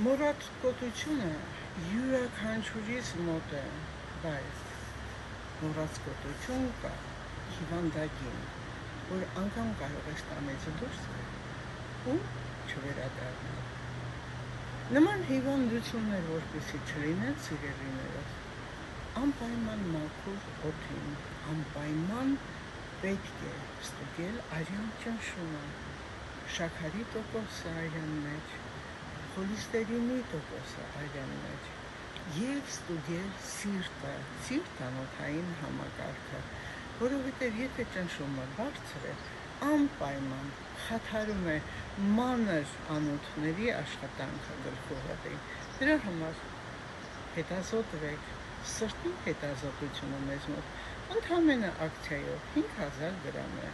Մոռացկոտությունը յուրաքանչյուրիս մոտ է, բայց մոռացկոտություն կա հիվանդագին, որ անգամ կարող է տանից դուրս ու չվերադառնալ։ Նման հիվանդություններ, որպեսզի չլինեն, սիրելիներս, անպայման մաքուր օդին, անպայման պետք է ստուգել արյան ճնշումը, շաքարի տոկոսը արյան մեջ, խոլեստերինի տոկոսը արյան մեջ և ստուգել սիրտանոթային համակարգը, որովհետև եթե ճնշումը բարձր է, անպայման խաթարում է մանր անոթների աշխատանքը գլխուղեղի։ Դրա համար հետազոտվեք, սրտի հետազոտությունը մեզ մոտ ընդամենը ակցիայով 5000 գրամ է։